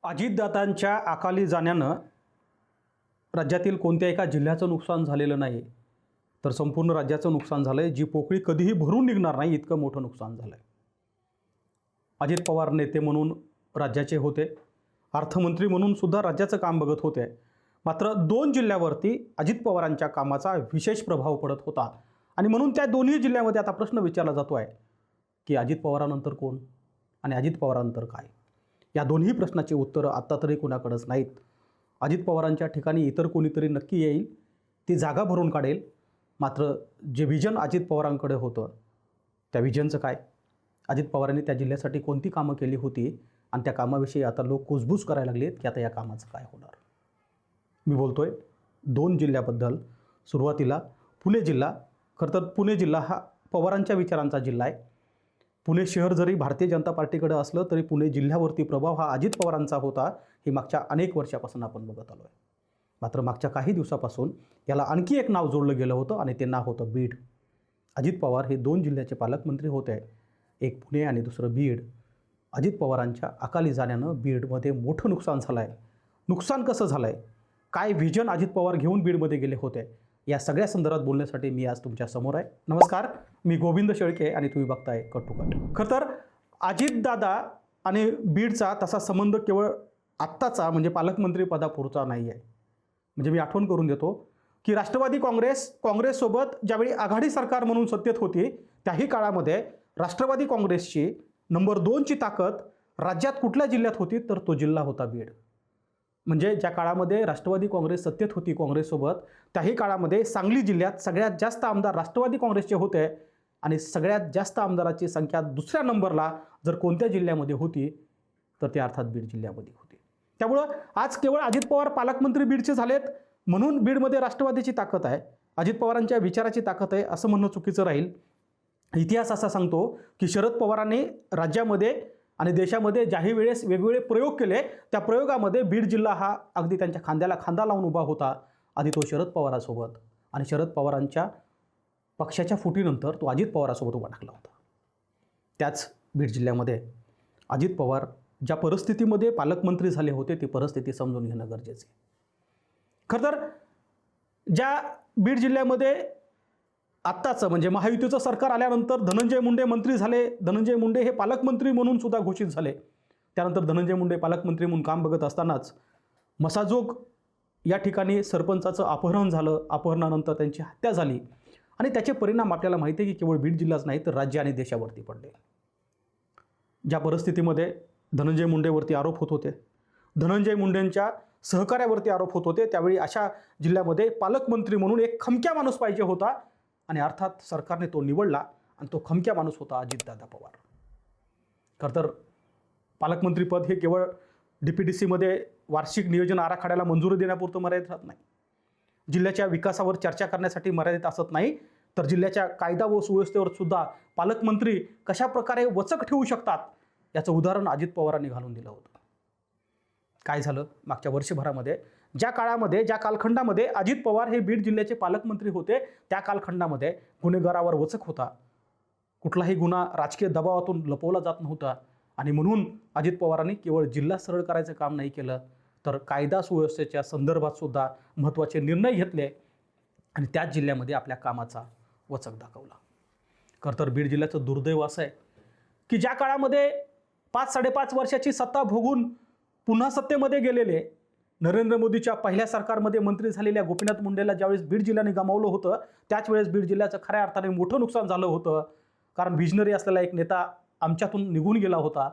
अजितदादांच्या अकाली जाण्यानं राज्यातील कोणत्या एका जिल्ह्याचं नुकसान झालेलं नाही, तर संपूर्ण राज्याचं नुकसान झालं आहे. जी पोकळी कधीही भरून निघणार नाही इतकं मोठं नुकसान झालं आहे. अजित पवार नेते म्हणून राज्याचे होते, अर्थमंत्री म्हणून सुद्धा राज्याचं काम बघत होते. मात्र 2 जिल्ह्यावरती अजित पवारांच्या कामाचा विशेष प्रभाव पडत होता आणि म्हणून त्या दोन्ही जिल्ह्यामध्ये आता प्रश्न विचारला जातो आहे की अजित पवारांनंतर कोण आणि अजित पवारांनंतर काय. या दोन्ही प्रश्नाची उत्तरं आत्ता तरी कोणाकडेच नाहीत. अजित पवारांच्या ठिकाणी इतर कोणीतरी नक्की येईल, ती जागा भरून काढेल. मात्र जे विजन अजित पवारांकडे होतं त्या विजनचं काय, अजित पवारांनी त्या जिल्ह्यासाठी कोणती कामं केली होती आणि त्या कामाविषयी आता लोक कुजबूज करायला लागलेत की आता या कामाचं काय होणार. मी बोलतोय 2 जिल्ह्याबद्दल. सुरुवातीला पुणे जिल्हा. खरं तर पुणे जिल्हा हा पवारांच्या विचारांचा जिल्हा आहे. पुणे शहर जरी भारतीय जनता पार्टीकडे असलं तरी पुणे जिल्ह्यावरती प्रभाव हा अजित पवारांचा होता, हे मागच्या अनेक वर्षापासून आपण बघत आलो आहे. मात्र मागच्या काही दिवसापासून याला आणखी एक नाव जोडलं गेलं होतं आणि ते नाव होतं बीड. अजित पवार हे 2 जिल्ह्याचे पालकमंत्री होते, एक पुणे आणि दुसरं बीड. अजित पवारांच्या अकाली जाण्यानं बीडमध्ये मोठं नुकसान झालं आहे. नुकसान कसं झालं आहे, काय व्हिजन अजित पवार घेऊन बीडमध्ये गेले होते, या सगळ्या संदर्भात बोलण्यासाठी मी आज तुमच्या समोर आहे. नमस्कार, मी गोविंद शेळके आणि तुम्ही बघताय कट टू कट. खरं तर अजितदादा आणि बीडचा तसा संबंध केवळ आत्ताचा म्हणजे पालकमंत्री पदापुरता नाही आहे. म्हणजे मी आठवण करून देतो की राष्ट्रवादी काँग्रेससोबत ज्यावेळी आघाडी सरकार म्हणून सत्तेत होती त्याही काळामध्ये राष्ट्रवादी काँग्रेसची नंबर 2ची ताकद राज्यात कुठल्या जिल्ह्यात होती, तर तो जिल्हा होता बीड. म्हणजे ज्या काळामध्ये राष्ट्रवादी काँग्रेस सत्तेत होती काँग्रेससोबत, त्याही काळामध्ये सांगली जिल्ह्यात सगळ्यात जास्त आमदार राष्ट्रवादी काँग्रेसचे होते आणि सगळ्यात जास्त आमदाराची संख्या दुसऱ्या नंबरला जर कोणत्या जिल्ह्यामध्ये होती तर ते अर्थात बीड जिल्ह्यामध्ये होती. त्यामुळं आज केवळ अजित पवार पालकमंत्री बीडचे झालेत म्हणून बीडमध्ये राष्ट्रवादीची ताकद आहे, अजित पवारांच्या विचाराची ताकद आहे असं म्हणणं चुकीचं राहील. इतिहास असा सांगतो की शरद पवारांनी राज्यामध्ये आणि देशामध्ये ज्याही वेळेस वेगवेगळे प्रयोग केले त्या प्रयोगामध्ये बीड जिल्हा हा अगदी त्यांच्या खांद्याला खांदा लावून उभा होता. आधी तो शरद पवारांसोबत आणि शरद पवारांच्या पक्षाच्या फुटीनंतर तो अजित पवारांसोबत उभा टाकला होता. त्याच बीड जिल्ह्यामध्ये अजित पवार ज्या परिस्थितीमध्ये पालकमंत्री झाले होते ती परिस्थिती समजून घेणं गरजेचं आहे. खरं तर ज्या बीड जिल्ह्यामध्ये आत्ताचं म्हणजे महायुतीचं सरकार आल्यानंतर धनंजय मुंडे मंत्री झाले, धनंजय मुंडे हे पालकमंत्री म्हणून सुद्धा घोषित झाले. त्यानंतर धनंजय मुंडे पालकमंत्री म्हणून काम बघत असतानाच मसाजोग या ठिकाणी सरपंचाचं अपहरण झालं. अपहरणानंतर त्यांची हत्या झाली आणि त्याचे परिणाम आपल्याला माहिती आहे की केवळ बीड जिल्हाच नाही तर राज्य आणि देशावरती पडले. ज्या परिस्थितीमध्ये धनंजय मुंडेवरती आरोप होत होते, धनंजय मुंडेंच्या सहकार्यावरती आरोप होत होते, त्यावेळी अशा जिल्ह्यामध्ये पालकमंत्री म्हणून एक खमक्या माणूस पाहिजे होता आणि अर्थात सरकारने तो निवडला आणि तो खमक्या माणूस होता अजितदादा पवार. खरं तर पालकमंत्रीपद हे केवळ DPDCमध्ये वार्षिक नियोजन आराखड्याला मंजुरी देण्यापुरतं मर्यादित राहत नाही, जिल्ह्याच्या विकासावर चर्चा करण्यासाठी मर्यादित असत नाही, तर जिल्ह्याच्या कायदा व सुव्यवस्थेवर सुद्धा पालकमंत्री कशा प्रकारे वचक ठेवू शकतात याचं उदाहरण अजित पवारांनी घालून दिलं होतं. काय झालं मागच्या वर्षभरामध्ये, ज्या काळामध्ये ज्या कालखंडामध्ये अजित पवार हे बीड जिल्ह्याचे पालकमंत्री होते त्या कालखंडामध्ये गुन्हेगारावर वचक होता. कुठलाही गुन्हा राजकीय दबावातून लपवला जात नव्हता आणि म्हणून अजित पवारांनी केवळ जिल्हा सरळ करायचं काम नाही केलं तर कायदा सुव्यवस्थेच्या संदर्भात सुद्धा महत्त्वाचे निर्णय घेतले आणि त्याच जिल्ह्यामध्ये आपल्या कामाचा वचक दाखवला. खरं तर बीड जिल्ह्याचं दुर्दैव असं आहे की ज्या काळामध्ये 5-5.5 वर्षाची सत्ता भोगून पुन्हा सत्तेमध्ये गेलेले नरेंद्र मोदीच्या पहिल्या सरकारमध्ये मंत्री झालेल्या गोपीनाथ मुंडेला ज्यावेळेस बीड जिल्ह्याने गमावलं होतं त्याच वेळेस बीड जिल्ह्याचं खऱ्या अर्थाने मोठं नुकसान झालं होतं. कारण विजनरी असलेला एक नेता आमच्यातून निघून गेला होता.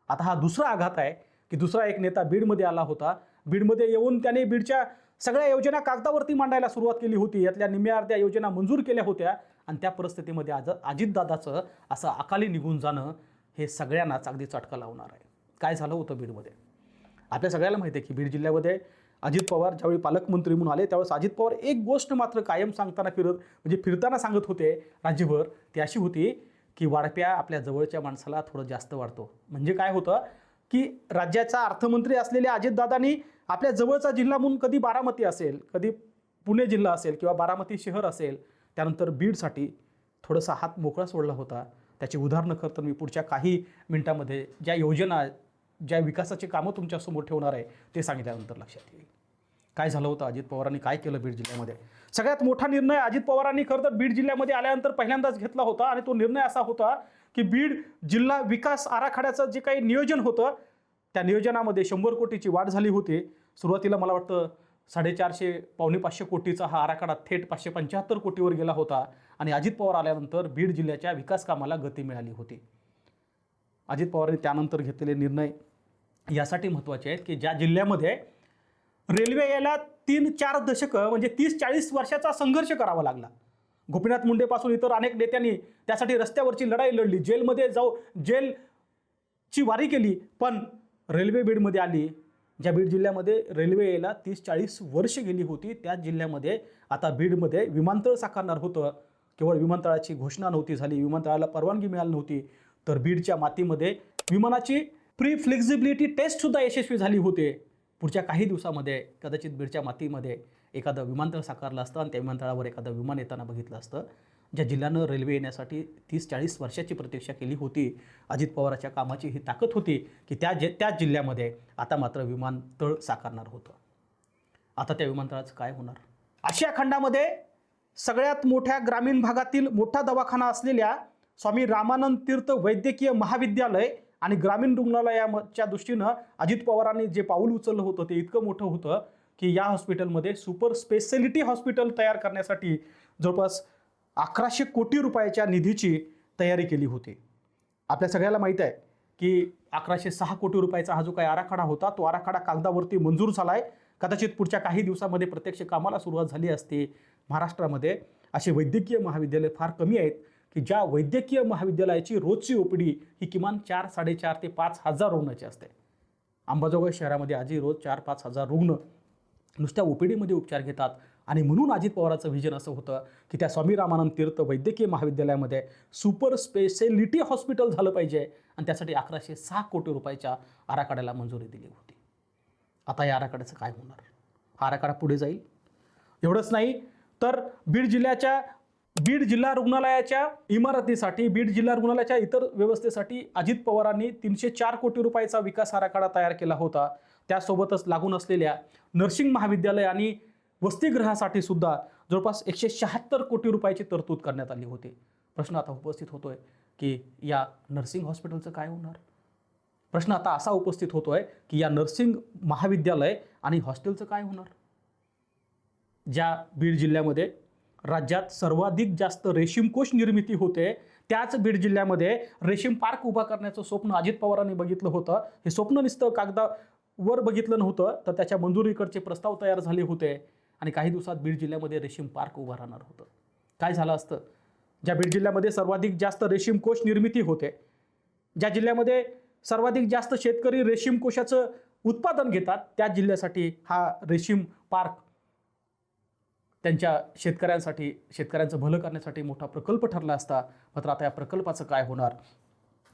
आता हा दुसरा आघात आहे की दुसरा एक नेता बीडमध्ये आला होता. बीडमध्ये येऊन त्याने बीडच्या सगळ्या योजना कागदावरती मांडायला सुरुवात केली होती. यातल्या निम्म्या अर्ध्या योजना मंजूर केल्या होत्या आणि त्या परिस्थितीमध्ये आज अजितदादाचं असं अकाली निघून जाणं हे सगळ्यांनाच अगदी चटका लावणार आहे. काय झालं होतं बीडमध्ये आपल्या सगळ्याला माहिती आहे की बीड जिल्ह्यामध्ये अजित पवार ज्यावेळी पालकमंत्री म्हणून आले त्यावेळेस अजित पवार एक गोष्ट मात्र कायम फिरताना सांगत होते राज्यभर, ती अशी होती की वाढप्या आपल्या जवळच्या माणसाला थोडं जास्त वाढतो. म्हणजे काय होतं की राज्याचा अर्थमंत्री असलेल्या अजितदादांनी आपल्या जवळचा जिल्हा म्हणून कधी बारामती असेल, कधी पुणे जिल्हा असेल किंवा बारामती शहर असेल, त्यानंतर बीडसाठी थोडासा हात मोकळा सोडला होता. त्याची उदाहरणं खरं तर मी पुढच्या काही मिनिटांमध्ये ज्या योजना ज्या विकासाची कामं तुमच्यासमोर ठेवणार आहे ते सांगितल्यानंतर लक्षात येईल. काय झालं होतं, अजित पवारांनी काय केलं बीड जिल्ह्यामध्ये? सगळ्यात मोठा निर्णय अजित पवारांनी खरं तर बीड जिल्ह्यामध्ये आल्यानंतर पहिल्यांदाच घेतला होता आणि तो निर्णय असा होता की बीड जिल्हा विकास आराखड्याचं जे काही नियोजन होतं त्या नियोजनामध्ये 100 कोटीची वाढ झाली होती. सुरुवातीला मला वाटतं 450 पावणे 500 कोटीचा हा आराखडा थेट 575 कोटीवर गेला होता आणि अजित पवार आल्यानंतर बीड जिल्ह्याच्या विकास कामाला गती मिळाली होती. अजित पवारांनी त्यानंतर घेतलेले निर्णय यासाठी महत्त्वाचे आहेत की ज्या जिल्ह्यामध्ये रेल्वे यायला 3-4 दशकं म्हणजे 30-40 वर्षाचा संघर्ष करावा लागला. गोपीनाथ मुंडेपासून इतर अनेक नेत्यांनी त्यासाठी रस्त्यावरची लढाई लढली, जेलमध्ये जेलची वारी केली, पण रेल्वे बीडमध्ये आली. ज्या बीड जिल्ह्यामध्ये रेल्वे यायला 30-40 वर्ष गेली होती त्याच जिल्ह्यामध्ये आता बीडमध्ये विमानतळ साकारणार होतं. केवळ विमानतळाची घोषणा नव्हती झाली, विमानतळाला परवानगी मिळाली नव्हती, तर बीडच्या मातीमध्ये विमानाची प्री फ्लेक्झिबिलिटी टेस्टसुद्धा यशस्वी झाली होते. पुढच्या काही दिवसामध्ये कदाचित बीडच्या मातीमध्ये एखादं विमानतळ साकारलं असतं आणि त्या विमानतळावर एखादं विमान येताना बघितलं असतं. ज्या जिल्ह्यानं रेल्वे येण्यासाठी 30-40 वर्षाची प्रतीक्षा केली होती, अजित पवारांच्या कामाची ही ताकद होती की त्याच जिल्ह्यामध्ये आता मात्र विमानतळ साकारणार होतं. आता त्या विमानतळाचं काय होणार? आशिया खंडामध्ये सगळ्यात मोठ्या ग्रामीण भागातील मोठा दवाखाना असलेल्या स्वामी रामानंद तीर्थ वैद्यकीय महाविद्यालय आणि ग्रामीण रुग्णालयाच्या दृष्टीनं अजित पवारांनी जे पाऊल उचललं होतं ते इतकं मोठं होतं की या हॉस्पिटलमध्ये सुपर स्पेशालिटी हॉस्पिटल तयार करण्यासाठी जवळपास 1100 कोटी रुपयाच्या निधीची तयारी केली होती. आपल्या सगळ्याला माहीत आहे की 1106 कोटी रुपयाचा हा जो काही आराखडा होता तो आराखडा कागदावरती मंजूर झाला आहे. कदाचित पुढच्या काही दिवसामध्ये प्रत्यक्ष कामाला सुरुवात झाली असते. महाराष्ट्रामध्ये असे वैद्यकीय महाविद्यालय फार कमी आहेत की ज्या वैद्यकीय महाविद्यालयाची रोजची ओपीडी ही किमान 4-4.5 ते 5 हजार रुग्णाची असते. अंबाजोगाई शहरामध्ये आजही रोज 4-5 हजार रुग्ण नुसत्या ओपीडीमध्ये उपचार घेतात आणि म्हणून अजित पवारांचं व्हिजन असं होतं की त्या स्वामी रामानंद तीर्थ वैद्यकीय महाविद्यालयामध्ये सुपर स्पेशालिटी हॉस्पिटल झालं पाहिजे आणि त्यासाठी 1106 कोटी रुपयाच्या आराखड्याला मंजुरी दिली होती. आता या आराखड्याचं काय होणार? हा आराखडा पुढे जाईल. एवढंच नाही तर बीड जिल्हा रुग्णालयाच्या इमारतीसाठी, बीड जिल्हा रुग्णालयाच्या इतर व्यवस्थेसाठी अजित पवारांनी 304 कोटी रुपयाचा विकास आराखडा तयार केला होता. त्यासोबतच लागून असलेल्या नर्सिंग महाविद्यालय आणि वसतिगृहासाठी सुद्धा जवळपास 176 कोटी रुपयाची तरतूद करण्यात आली होती. प्रश्न आता उपस्थित होतोय की या नर्सिंग हॉस्पिटलचं काय होणार? प्रश्न आता असा उपस्थित होतोय की या नर्सिंग महाविद्यालय आणि हॉस्टेलचं काय होणार? ज्या बीड जिल्ह्यामध्ये राज्यात सर्वाधिक जास्त रेशीम कोष निर्मिती होते त्याच बीड जिल्ह्यामध्ये रेशीम पार्क उभा करण्याचं स्वप्न अजित पवारांनी बघितलं होतं. हे स्वप्न नुसतं कागदावर बघितलं नव्हतं तर त्याच्या मंजुरीकडचे प्रस्ताव तयार झाले होते आणि काही दिवसात बीड जिल्ह्यामध्ये रेशीम पार्क उभा राहणार होतं. काय झालं असतं? ज्या बीड जिल्ह्यामध्ये सर्वाधिक जास्त रेशीम कोष निर्मिती होते, ज्या जिल्ह्यामध्ये सर्वाधिक जास्त शेतकरी रेशीम कोशाचं उत्पादन घेतात त्या जिल्ह्यासाठी हा रेशीम पार्क त्यांच्या शेतकऱ्यांचं भलं करण्यासाठी मोठा प्रकल्प ठरला असता. मात्र आता या प्रकल्पाचं काय होणार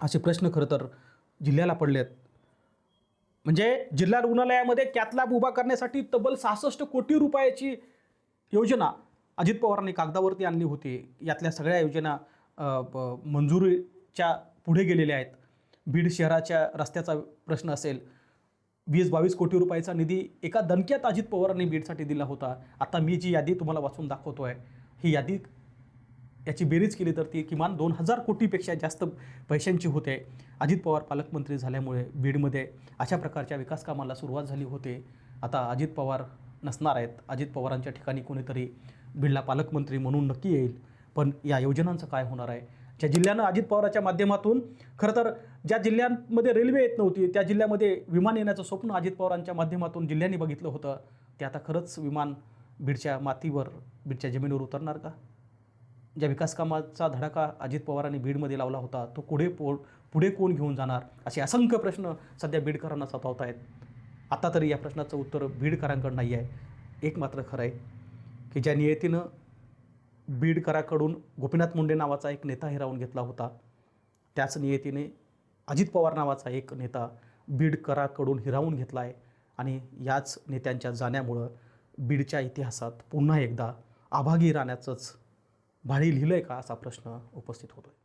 असे प्रश्न खरं तर जिल्ह्याला पडलेत. म्हणजे जिल्हा रुग्णालयामध्ये कॅथ लॅब उभा करण्यासाठी तब्बल 66 कोटी रुपयाची योजना अजित पवारांनी कागदावरती आणली होती. यातल्या सगळ्या योजना मंजुरीच्या पुढे गेलेल्या आहेत. बीड शहराच्या रस्त्याचा प्रश्न असेल, 20-22 कोटी रुपयाचा निधी एका दणक्यात अजित पवारांनी बीडसाठी दिला होता. आता मी जी यादी तुम्हाला वाचून दाखवतोय ही यादी याची बेरीज केली तर ती किमान 2000 कोटीपेक्षा जास्त पैशांची होते. अजित पवार पालकमंत्री झाल्यामुळे बीडमध्ये अशा प्रकारच्या विकास कामाला सुरुवात झाली होती. आता अजित पवार नसणार आहेत. अजित पवारांच्या ठिकाणी कोणीतरी बीडला पालकमंत्री म्हणून नक्की येईल. पण या योजनांचं काय होणार आहे? ज्या जिल्ह्यानं अजित पवारांच्या माध्यमातून खरं तर ज्या जिल्ह्यांमध्ये रेल्वे येत नव्हती त्या जिल्ह्यामध्ये विमान येण्याचं स्वप्न अजित पवारांच्या माध्यमातून जिल्ह्यांनी बघितलं होतं, ते आता खरंच विमान बीडच्या मातीवर, बीडच्या जमिनीवर उतरणार का? ज्या विकास कामाचा धडाका अजित पवारांनी बीडमध्ये लावला होता तो पुढे कोण घेऊन जाणार असे असंख्य प्रश्न सध्या बीडकरांना सतावत आहेत. आता तरी या प्रश्नाचं उत्तर बीडकरांकडे नाही आहे. एक मात्र खरं आहे की ज्या नियतीनं बीडकराकडून गोपीनाथ मुंडे नावाचा एक नेता हिरावून घेतला होता त्याच नियतीने अजित पवार नावाचा एक नेता बीडकराकडून हिरावून घेतला आहे आणि याच नेत्यांच्या जाण्यामुळं बीडच्या इतिहासात पुन्हा एकदा अभागी राहण्याचंच भाळी लिहिलं आहे का असा प्रश्न उपस्थित होतो आहे.